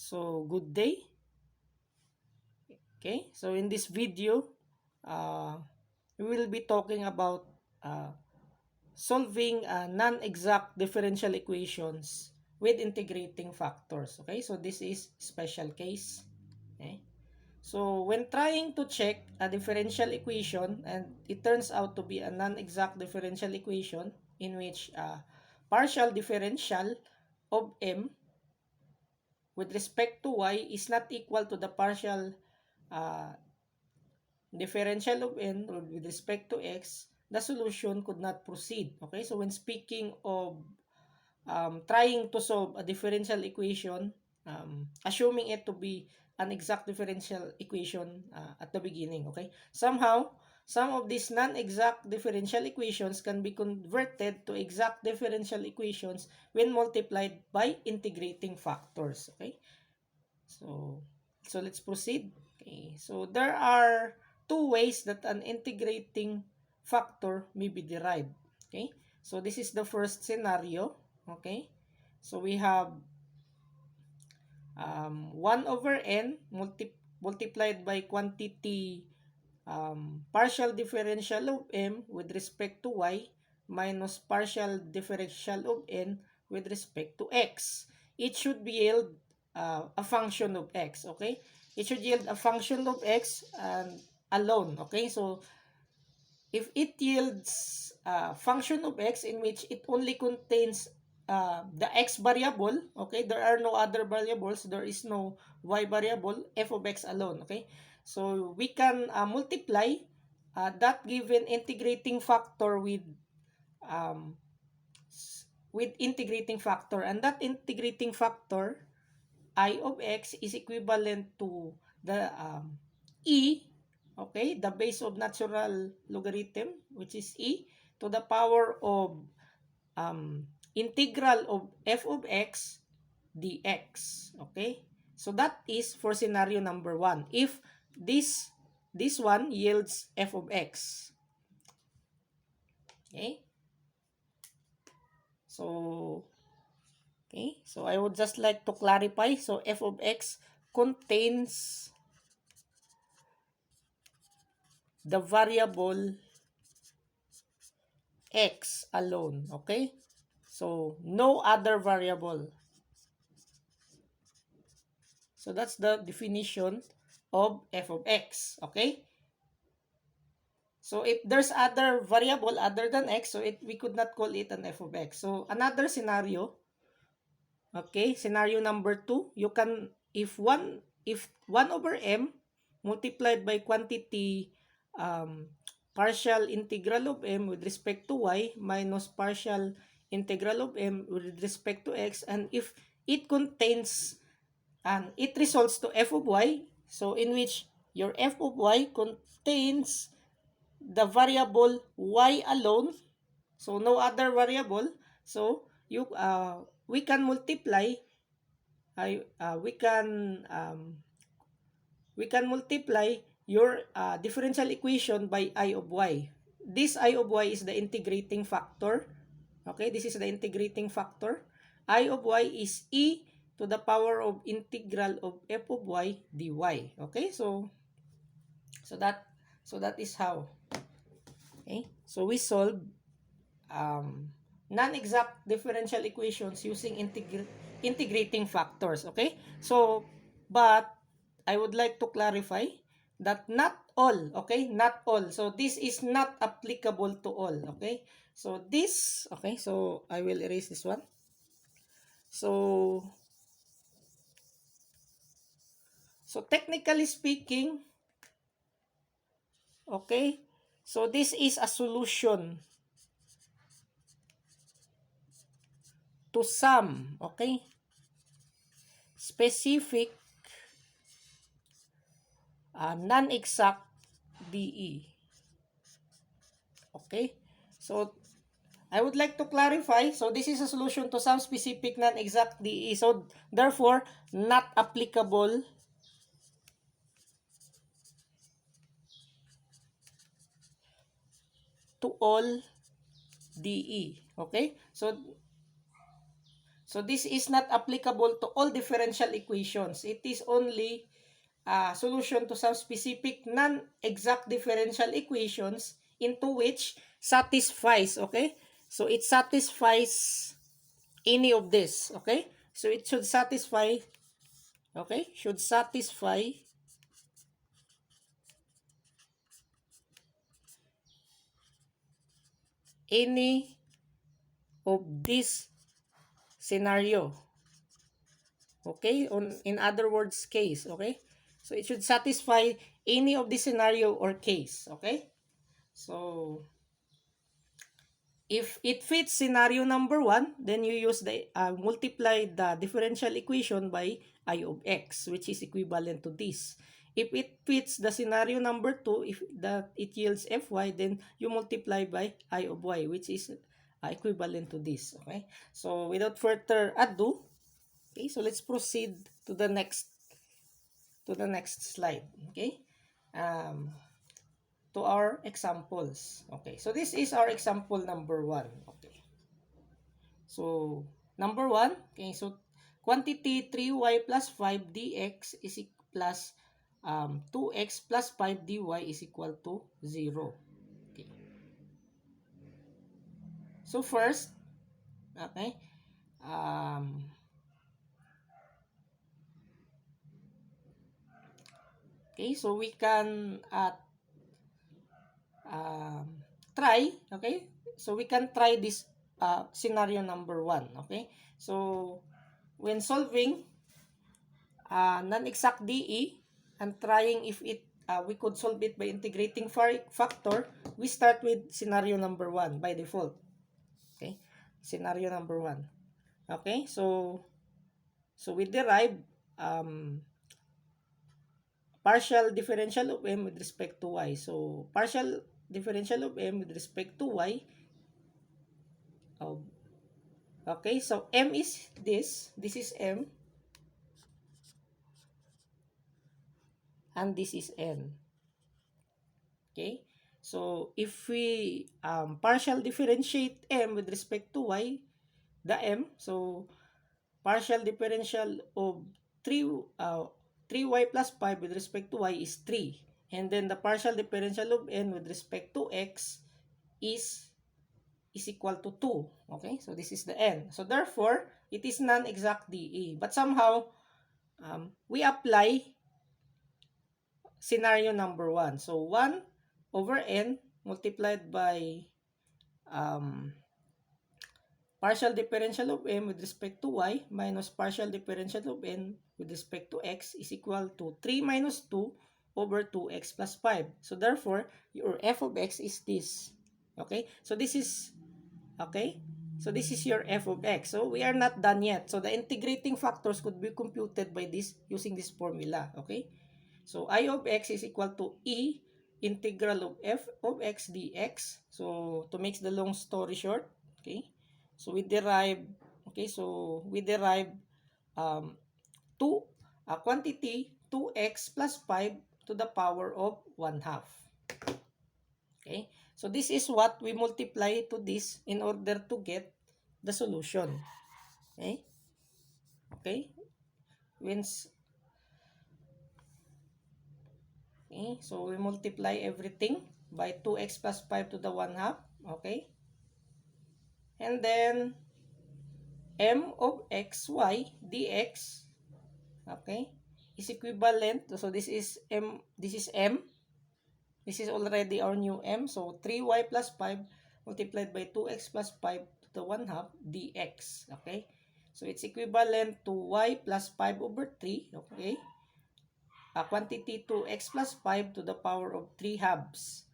So, good day. Okay, so in this video, uh, we will be talking about uh, solving non-exact differential equations with integrating factors. Okay, so this is special case. Okay, so when trying to check a differential equation and it turns out to be a non-exact differential equation in which partial differential of m with respect to y is not equal to the partial uh, differential of n with respect to x, the solution could not proceed. Okay, so when speaking of trying to solve a differential equation, assuming it to be an exact differential equation at the beginning, okay? Somehow, some of these non-exact differential equations can be converted to exact differential equations when multiplied by integrating factors, okay? So, so let's proceed. Okay, so there are two ways that an integrating factor may be derived. Okay, so this is the first scenario. Okay, so we have 1 over n multiplied by quantity partial differential of m with respect to y minus partial differential of n with respect to x. It should yield a function of x, okay? It should yield a function of x and alone, okay? So if it yields a function of x in which it only contains the x variable, okay, there are no other variables, there is no y variable, f of x alone, okay, so we can multiply that given integrating factor um, with integrating factor, and that integrating factor I of x is equivalent to the e, okay, the base of natural logarithm, which is e, to the power of integral of f of x dx. Okay, so that is for scenario number 1. If this one yields f of x. Okay, so so I would just like to clarify. So f of x contains the variable x alone, okay? So no other variable. So that's the definition of f of x, okay? So if there's other variable other than x, so we could not call it an f of x. So another scenario, okay, scenario number 2, you can if 1 over m multiplied by quantity partial integral of m with respect to y minus partial integral of m with respect to x, and if it contains and it results to f of y, so in which your f of y contains the variable y alone, so no other variable, so we can multiply we can multiply your differential equation by I of y. This I of y is the integrating factor. Okay, this is the integrating factor. I of y is e to the power of integral of f of y dy. Okay, so that is how. Okay, so we solve non-exact differential equations using integrating factors. Okay, so but I would like to clarify that not all, okay, not all, so this is not applicable to all. Okay, so this, okay, so I will erase this one. So technically speaking, okay, so this is a solution to some, okay, specific non-exact DE. Okay, so I would like to clarify. So this is a solution to some specific non-exact DE. So therefore, not applicable to all DE. Okay, So this is not applicable to all differential equations. It is only a solution to some specific non-exact differential equations into which satisfies, okay? So it satisfies any of this, okay? So it should satisfy, okay? Should satisfy any of this scenario, okay? In other words, case, okay? So it should satisfy any of this scenario or case, okay? So if it fits scenario number 1, then you use the multiply the differential equation by I of x, which is equivalent to this. If it fits the scenario number 2, if that it yields fy, then you multiply by I of y, which is equivalent to this. Okay. So without further ado, okay, so let's proceed to the next slide. Okay. Um, to our examples. Okay. So this is our example number 1. Okay. So, number 1, okay, so quantity 3y plus 5 dx is plus 2x plus 5 dy is equal to 0. Okay. So, first, okay, um, okay, so we can um, try, okay, so we can try this scenario number 1, okay. So, when solving non-exact DE and trying if it we could solve it by integrating factor, we start with scenario number 1 by default. Okay? Scenario number 1. Okay? So we derive um, partial differential of m with respect to y. So partial differential of m with respect to y. Oh, okay? So m is this. This is m. And this is n. Okay? So, if we partial differentiate m with respect to y, the m, so partial differential of 3, 3y plus 5 with respect to y is 3. And then the partial differential of n with respect to x is equal to 2. Okay? So, this is the n. So, therefore, it is non-exact DE. But somehow, we apply scenario number 1. So, 1 over n multiplied by um, partial differential of m with respect to y minus partial differential of n with respect to x is equal to 3 minus 2 over 2x plus 5. So, therefore, your f of x is this. Okay? So, this is, okay? So, this is your f of x. So, we are not done yet. So, the integrating factors could be computed by this using this formula. Okay? So, I of x is equal to e integral of f of x dx. So, to make the long story short, okay, so we derive, okay, so we derive um, 2, a quantity 2x plus 5 to the power of 1 half. Okay, so this is what we multiply to this in order to get the solution. Okay, okay, wins. Okay, so we multiply everything by 2x plus 5 to the 1 half. Okay, and then m of xy dx, okay, is equivalent. So this is m, this is m. This is already our new m. So 3y plus 5 multiplied by 2x plus 5 to the 1 half dx. Okay, so it's equivalent to y plus 5 over 3. Okay, a quantity 2x plus 5 to the power of 3 halves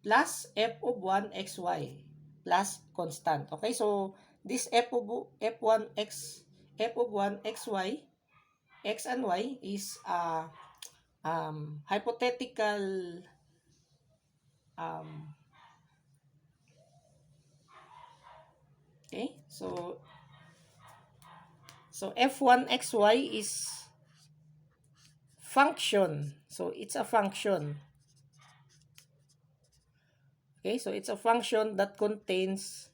plus f of 1 xy plus constant. Okay, so this f of 1 xy, x and y is hypothetical um, okay, so f1 xy is function. So it's a function. Okay, so it's a function that contains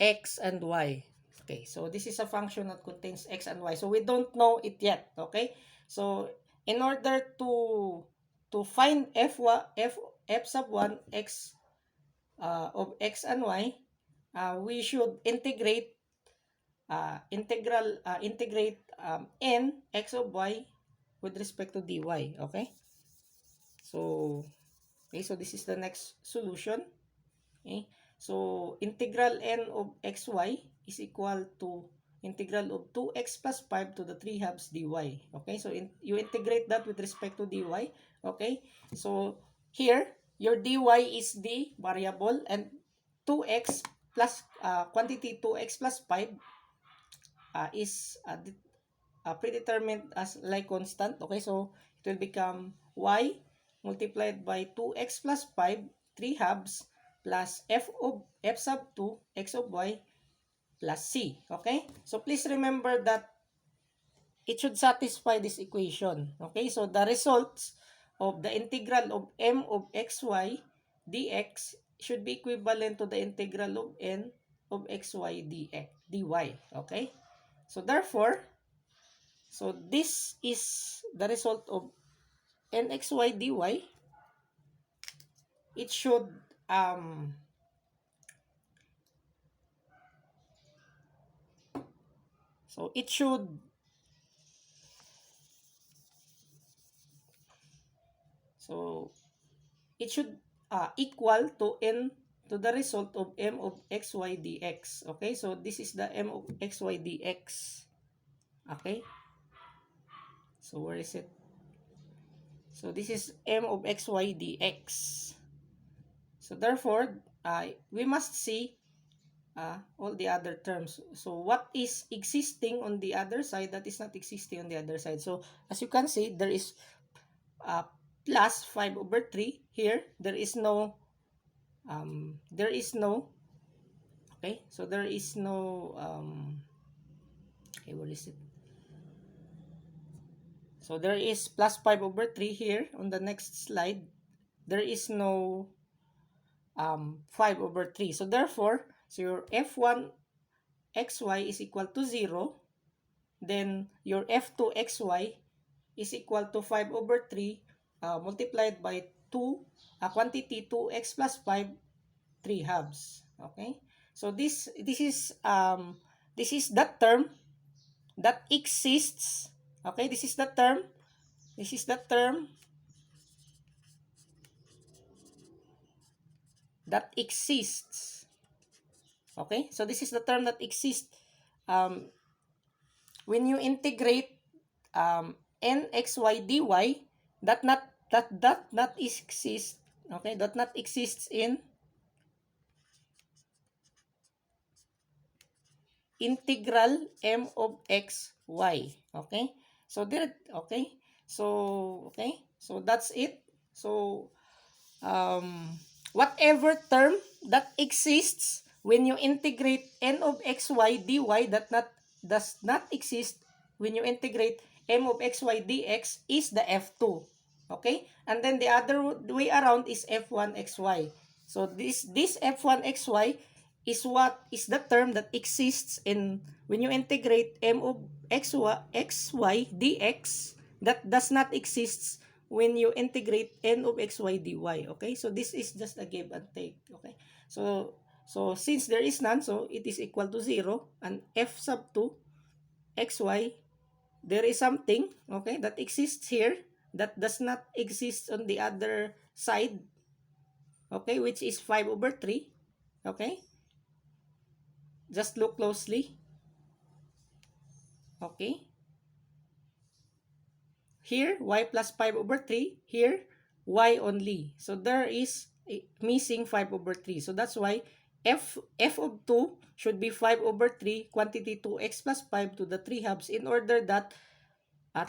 x and y. Okay, so this is a function that contains x and y. So we don't know it yet, okay? So in order to find f sub 1 x of x and y, we should integrate n x of y with respect to dy, okay? So so this is the next solution. Okay? So, integral n of xy is equal to integral of 2x plus 5 to the 3 halves dy. Okay? So, you integrate that with respect to dy. Okay? So, here, your dy is the variable and 2x plus quantity 2x plus 5 is predetermined as like constant. Okay, so it will become y multiplied by 2x plus 5, 3 halves, plus f sub 2, x of y, plus c. Okay, so please remember that it should satisfy this equation. Okay, so the results of the integral of m of xy dx should be equivalent to the integral of n of xy dy. Okay, so therefore, so this is the result of nxy dy. It should um so it should so it should equal to n to the result of m of xy dx. Okay, so this is the m of xy dx. Okay, so where is it? So this is m of xy dx. So therefore, we must see all the other terms. So what is existing on the other side that is not existing on the other side? So as you can see, there is uh, plus 5 over 3 here. There is no okay, so there is no okay, where is it? So there is plus 5 over 3 here on the next slide. There is no 5 over 3. So therefore, so your f1 xy is equal to 0. Then your f2 xy is equal to 5 over 3 multiplied by 2, quantity 2x plus 5, 3 halves. Okay? So this is that term that exists. Okay? This is the term. This is the term that exists. Okay? So this is the term that exists um, when you integrate nxy dy, that not exists. Okay, that not exists in integral m of x y. Okay, so there. Okay, so that's it. So whatever term that exists when you integrate n of xy dy, that not does not exist when you integrate m of xy dx is the f2. Okay, and then the other way around is f1 xy. So this f1 xy is what is the term that exists in when you integrate m of xy dx, that does not exist when you integrate n of xy dy. Okay, so this is just a give and take. Okay, so since there is none, so it is equal to 0, and f sub 2 xy, there is something, okay, that exists here that does not exist on the other side, okay, which is 5 over 3. Okay, just look closely. Okay, here y plus 5 over 3, here y only, so there is a missing 5 over 3. So that's why f of 2 should be 5 over 3 quantity 2x plus 5 to the 3 halves, in order that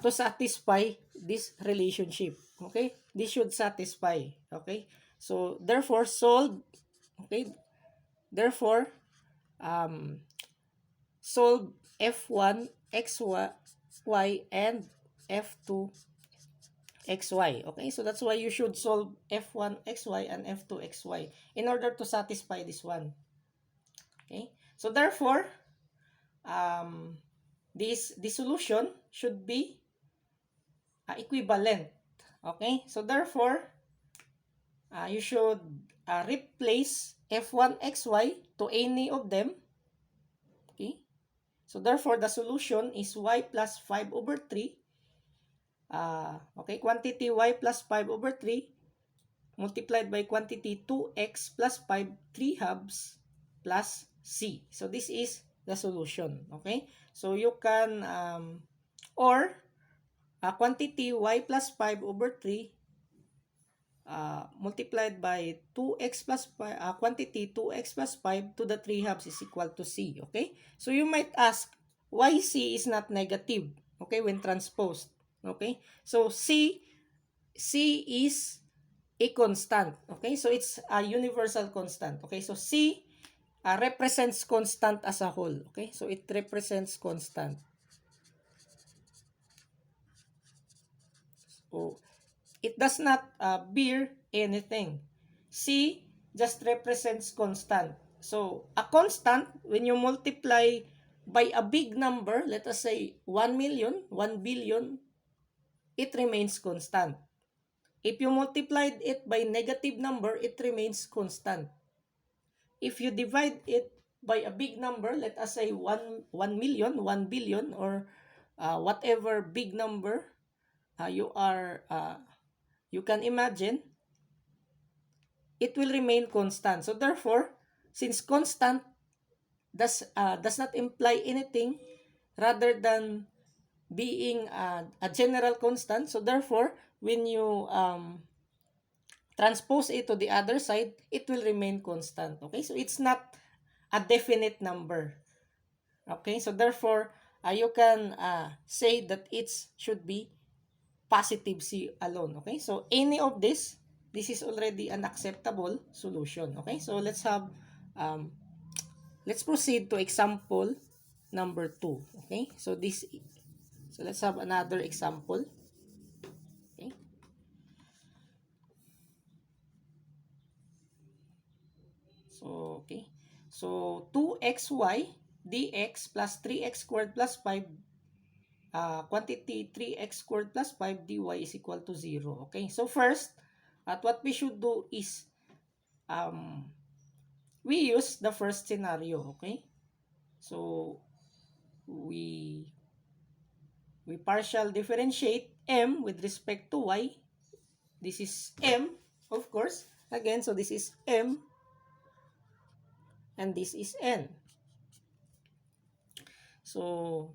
to satisfy this relationship. Okay, this should satisfy. Okay, so therefore solve. Okay, therefore um solve f1 xy and f2 xy. Okay, so that's why you should solve f1 xy and f2 xy in order to satisfy this one. Okay, So therefore, um, this solution should be equivalent. Okay? So therefore, you should replace f1xy to any of them. Okay? So therefore, the solution is y plus 5 over 3. Okay, quantity y plus 5 over 3 multiplied by quantity 2x plus 5, 3 halves plus c. So this is the solution. Okay? So you can, or quantity y plus 5 over 3 multiplied by 2x plus 5, quantity 2x plus 5 to the 3 halves is equal to c. Okay? So you might ask, why c is not negative? Okay, when transposed. Okay? So c is a constant. Okay? So it's a universal constant. Okay? So c represents constant as a whole. Okay? So it represents constant. So it does not bear anything. C just represents constant. So, a constant, when you multiply by a big number, let us say 1 million, 1 billion, it remains constant. If you multiplied it by negative number, it remains constant. If you divide it by a big number, let us say 1 million, 1 billion, or whatever big number you can imagine, it will remain constant. So therefore, since constant does not imply anything rather than being a general constant, so therefore, when you transpose it to the other side, it will remain constant. Okay, so it's not a definite number. Okay, so therefore, you can say that it should be positive c alone. Okay, so any of this is already an acceptable solution. Okay, so um, let's proceed to example number 2. Okay, so let's have another example. Okay, so 2xy dx plus 3x squared plus 5, quantity 3x squared plus 5 dy is equal to 0. Okay, so first, what we should do is um, we use the first scenario. Okay, so we partial differentiate m with respect to y. This is m, of course. Again, so this is m and this is n. So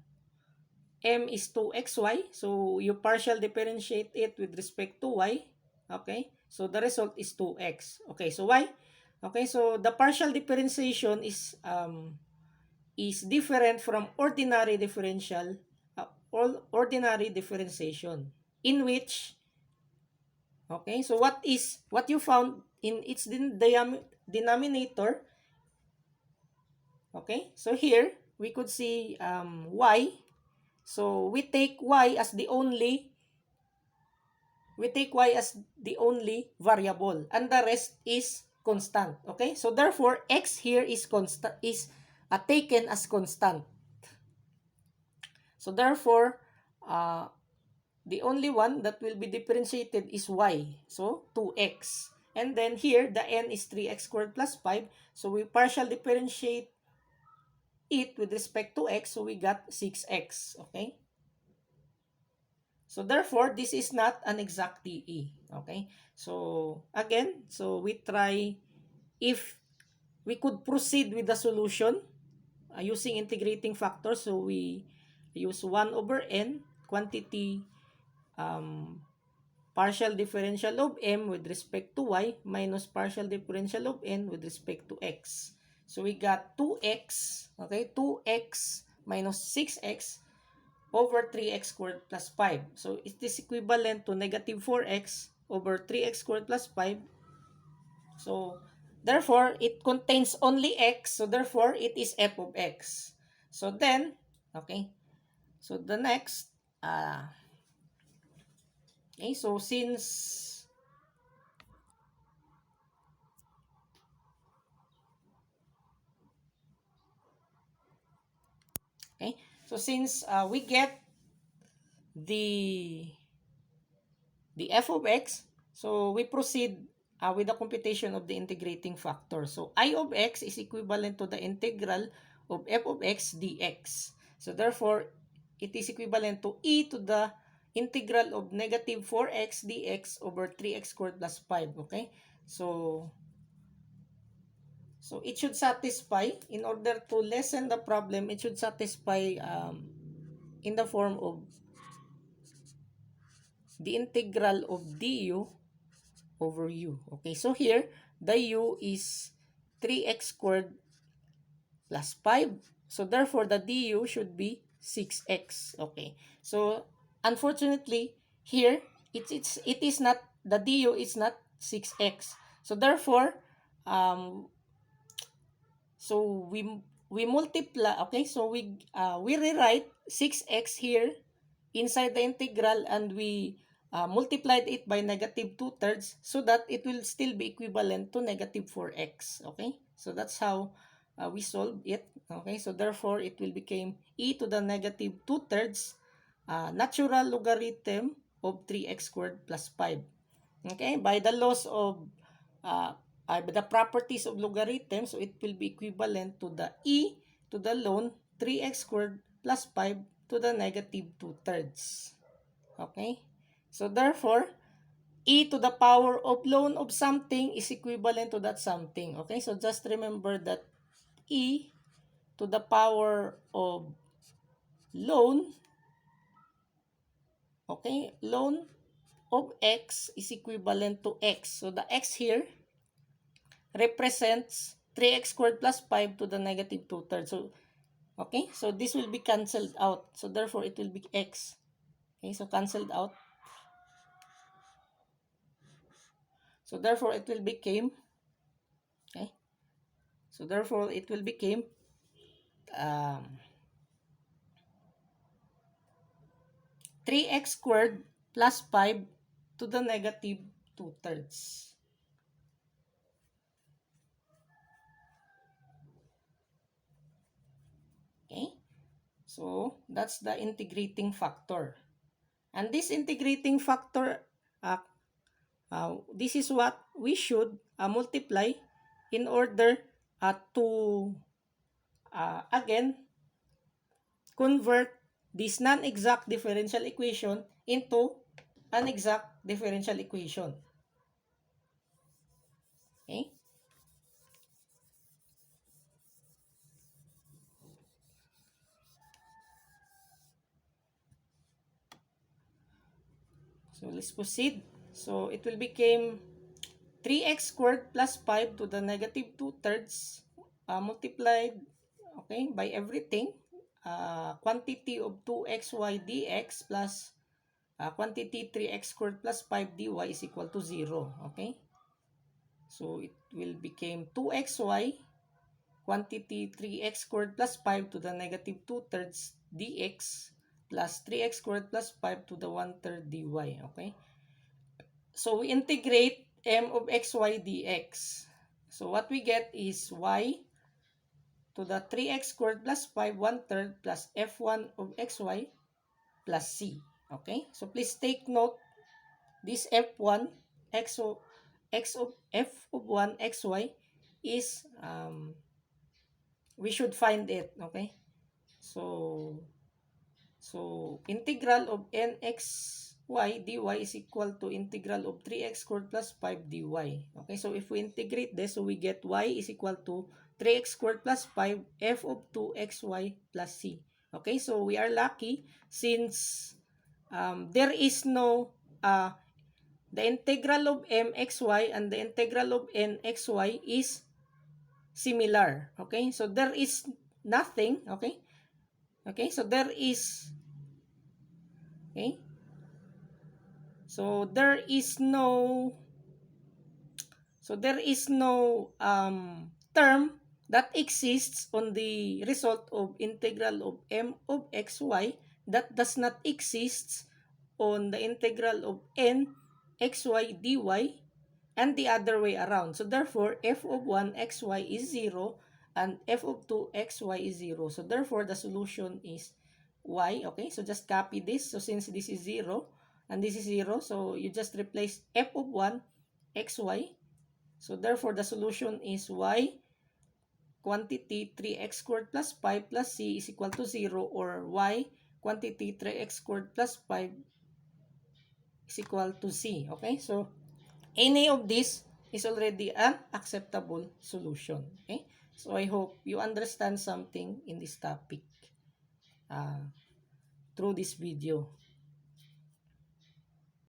m is 2xy. So you partial differentiate it with respect to y. Okay? So the result is 2x. Okay, so why? Okay, so the partial differentiation is different from ordinary differential ordinary differentiation, in which, okay, so what you found in its denominator. Okay, so here we could see y. So we take y as the only variable, and the rest is constant. Okay, so therefore x here is constant, is taken as constant. So therefore, the only one that will be differentiated is y. So 2x. And then here, the n is 3x squared plus 5. So we partial differentiate it with respect to x. So we got 6x. Okay? So therefore, this is not an exact TE. Okay? So again, so we try if we could proceed with the solution using integrating factors. So we use 1 over n quantity um, partial differential of m with respect to y minus partial differential of n with respect to x. So we got 2x, okay, 2x minus 6x over 3x squared plus 5. So it is equivalent to negative 4x over 3x squared plus 5. So therefore, it contains only x. So therefore, it is f of x. So then, okay, so the next, okay, so since Okay? So since we get the f of x, so we proceed with the computation of the integrating factor. So I of x is equivalent to the integral of f of x dx. So therefore, it is equivalent to e to the integral of negative 4x dx over 3x squared plus 5. Okay? So, so it should satisfy, in order to lessen the problem, it should satisfy in the form of the integral of du over u. Okay, so here, the u is 3x squared plus 5. So therefore, the du should be 6x. Okay, so unfortunately, here, it is not, the du is not 6x. So therefore, um, so we multiply, okay, so we rewrite 6x here inside the integral, and we multiplied it by negative 2/3, so that it will still be equivalent to negative 4x. Okay, so that's how we solve it. Okay, so therefore it will become e to the negative 2/3 natural logarithm of 3x squared plus 5. Okay, by the laws of uh, the properties of logarithm, so it will be equivalent to the e to the ln 3x squared plus 5 to the negative 2/3. Okay, so therefore, e to the power of ln of something is equivalent to that something. Okay, so just remember that e to the power of ln, okay, ln of x is equivalent to x. So the x here represents 3x squared plus 5 to the negative 2/3. So, okay, so this will be cancelled out. So therefore, it will be x. Okay, so cancelled out. So therefore, it will become, okay, so therefore, it will become um, 3x squared plus 5 to the negative 2/3. Okay, so that's the integrating factor. And this integrating factor, this is what we should multiply in order to again convert this non-exact differential equation into an exact differential equation. Okay? So let's proceed. So it will become 3x squared plus 5 to the negative 2/3 multiplied, okay, by everything. Quantity of 2xy dx plus quantity 3x squared plus 5 dy is equal to 0. Okay? So it will become 2xy quantity 3x squared plus 5 to the negative 2/3 dx plus 3x squared plus 5 to the 1/3 dy. Okay? So we integrate m of xy dx. So what we get is y to the 3x squared plus 5 1/3 plus f1 of xy plus c. Okay? So please take note, this f1 x of f of 1 xy is we should find it. Okay? So integral of nxy dy is equal to integral of 3x squared plus 5 dy. Okay, so if we integrate this, so we get y is equal to 3x squared plus 5 f of 2xy plus c. Okay, so we are lucky since there is no the integral of mxy and the integral of nxy is similar. Okay, so there is nothing. Okay, okay, so there is, okay, so there is no, term that exists on the result of integral of m of xy that does not exist on the integral of n xy dy, and the other way around. So therefore, f of 1 xy is 0, and f of 2x, y is 0. So therefore, the solution is y. Okay, so just copy this. So since this is 0 and this is 0, so you just replace f of 1, x, y. So therefore, the solution is y quantity 3x squared plus 5 plus c is equal to 0, or y quantity 3x squared plus 5 is equal to c. Okay, so any of this is already an acceptable solution. Okay, so I hope you understand something in this topic uh, through this video.